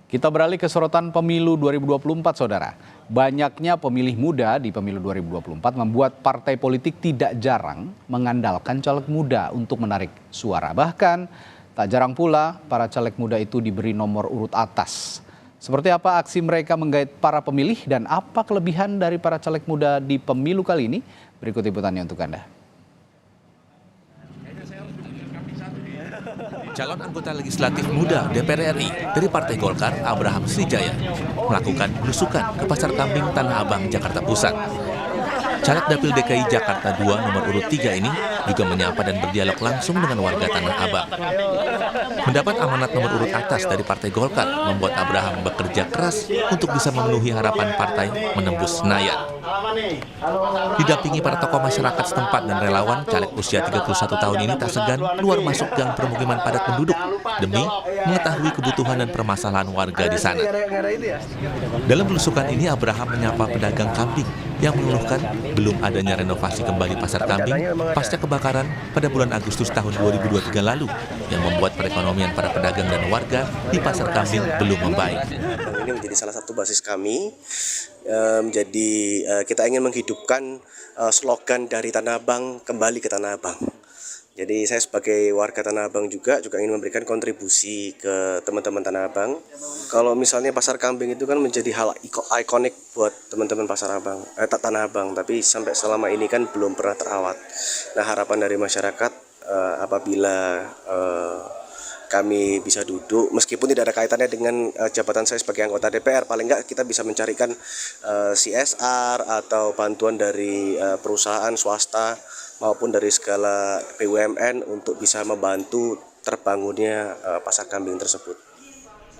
Kita beralih ke sorotan pemilu 2024, Saudara. Banyaknya pemilih muda di pemilu 2024 membuat partai politik tidak jarang mengandalkan caleg muda untuk menarik suara. Bahkan tak jarang pula para caleg muda itu diberi nomor urut atas. Seperti apa aksi mereka menggait para pemilih dan apa kelebihan dari para caleg muda di pemilu kali ini? Berikut liputannya untuk Anda. Calon anggota legislatif muda DPR RI dari Partai Golkar, Abraham Srijaya, melakukan belusukan ke Pasar Kambing Tanah Abang, Jakarta Pusat. Caleg Dapil DKI Jakarta 2 nomor urut 3 ini juga menyapa dan berdialog langsung dengan warga Tanah Abang. Mendapat amanat nomor urut atas dari Partai Golkar membuat Abraham bekerja keras untuk bisa memenuhi harapan partai menembus Senayan. Didampingi para tokoh masyarakat setempat dan relawan, caleg usia 31 tahun ini tak segan keluar masuk gang permukiman padat penduduk demi mengetahui kebutuhan dan permasalahan warga di sana. Dalam belusukan ini, Abraham menyapa pedagang kambing yang mengeluhkan belum adanya renovasi kembali pasar kambing pasca kebakaran pada bulan Agustus tahun 2023 lalu yang membuat perekonomian para pedagang dan warga di pasar kambing belum membaik. Ini menjadi salah satu basis kami. Jadi kita ingin menghidupkan slogan dari Tanah Abang kembali ke Tanah Abang. Jadi saya sebagai warga Tanah Abang juga ingin memberikan kontribusi ke teman-teman Tanah Abang. Kalau misalnya pasar kambing itu kan menjadi hal ikonik buat teman-teman Tanah Abang, tapi sampai selama ini kan belum pernah terawat. Nah, harapan dari masyarakat apabila kami bisa duduk, meskipun tidak ada kaitannya dengan jabatan saya sebagai anggota DPR, paling enggak kita bisa mencarikan CSR atau bantuan dari perusahaan swasta maupun dari segala BUMN untuk bisa membantu terbangunnya pasar kambing tersebut.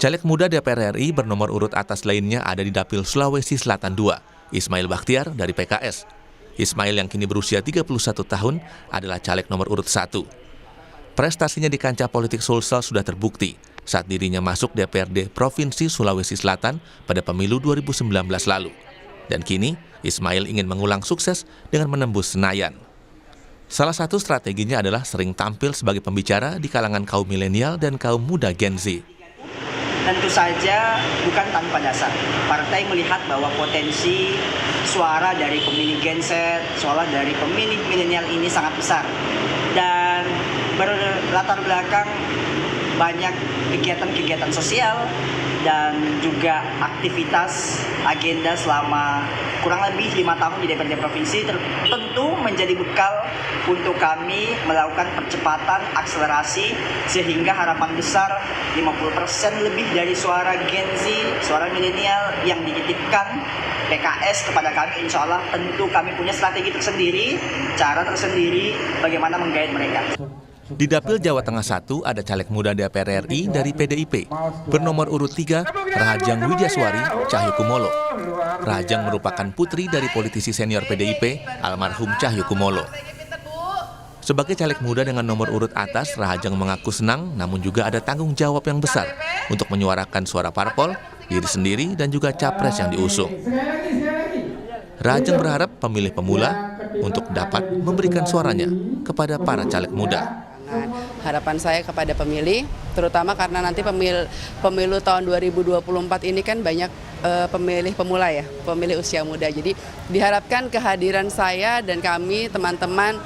Caleg muda DPR RI bernomor urut atas lainnya ada di Dapil Sulawesi Selatan 2, Ismail Bakhtiar dari PKS. Ismail yang kini berusia 31 tahun adalah caleg nomor urut 1. Prestasinya di kancah politik Sulsel sudah terbukti saat dirinya masuk DPRD Provinsi Sulawesi Selatan pada pemilu 2019 lalu. Dan kini, Ismail ingin mengulang sukses dengan menembus Senayan. Salah satu strateginya adalah sering tampil sebagai pembicara di kalangan kaum milenial dan kaum muda Gen Z. Tentu saja bukan tanpa dasar. Partai melihat bahwa potensi suara dari pemilih Gen Z, suara dari pemilih milenial ini sangat besar. Dan berlatar belakang banyak kegiatan-kegiatan sosial dan juga aktivitas agenda selama kurang lebih 5 tahun di DPRD Provinsi tentu menjadi bekal untuk kami melakukan percepatan akselerasi sehingga harapan besar 50% lebih dari suara Gen Z, suara milenial yang dititipkan PKS kepada kami, insya Allah tentu kami punya strategi tersendiri, cara tersendiri bagaimana menggait mereka. Di Dapil Jawa Tengah 1 ada caleg muda DPR RI dari PDIP, bernomor urut 3 Rahajang Widyaswari Cahyokumolo. Rahajang merupakan putri dari politisi senior PDIP almarhum Cahyokumolo. Sebagai caleg muda dengan nomor urut atas, Rahajang mengaku senang namun juga ada tanggung jawab yang besar untuk menyuarakan suara parpol, diri sendiri dan juga capres yang diusung. Rahajang berharap pemilih pemula untuk dapat memberikan suaranya kepada para caleg muda. Harapan saya kepada pemilih, terutama karena nanti pemilu tahun 2024 ini kan banyak pemilih pemula ya, pemilih usia muda. Jadi diharapkan kehadiran saya dan kami teman-teman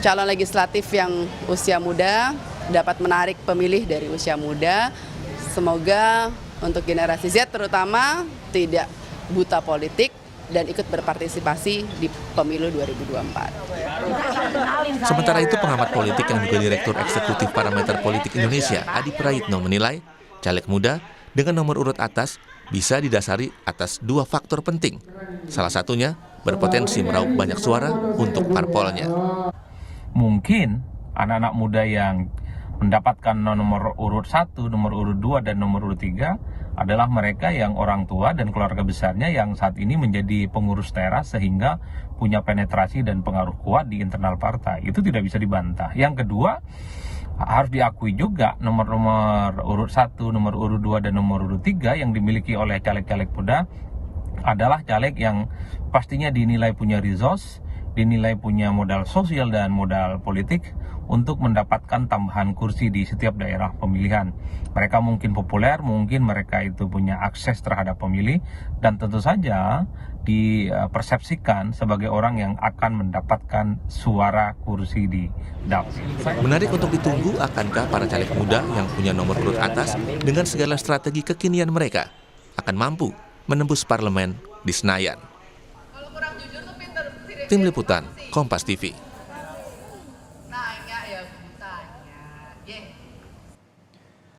calon legislatif yang usia muda dapat menarik pemilih dari usia muda. Semoga untuk generasi Z terutama tidak buta politik dan ikut berpartisipasi di pemilu 2024. Sementara itu, pengamat politik yang juga Direktur Eksekutif Parameter Politik Indonesia, Adi Praitno menilai, caleg muda dengan nomor urut atas bisa didasari atas 2 faktor penting. Salah satunya, berpotensi meraup banyak suara untuk parpolnya. Mungkin anak-anak muda yang mendapatkan nomor urut 1, nomor urut 2, dan nomor urut 3 adalah mereka yang orang tua dan keluarga besarnya yang saat ini menjadi pengurus teras sehingga punya penetrasi dan pengaruh kuat di internal partai. Itu tidak bisa dibantah. Yang kedua, harus diakui juga nomor urut 1, nomor urut 2, dan nomor urut 3 yang dimiliki oleh caleg-caleg muda adalah caleg yang pastinya dinilai punya resource, dinilai punya modal sosial dan modal politik untuk mendapatkan tambahan kursi di setiap daerah pemilihan. Mereka mungkin populer, mungkin mereka itu punya akses terhadap pemilih, dan tentu saja dipersepsikan sebagai orang yang akan mendapatkan suara kursi di dapil. Menarik untuk ditunggu, akankah para caleg muda yang punya nomor urut atas dengan segala strategi kekinian mereka akan mampu menembus parlemen di Senayan. Tim Liputan, Kompas TV.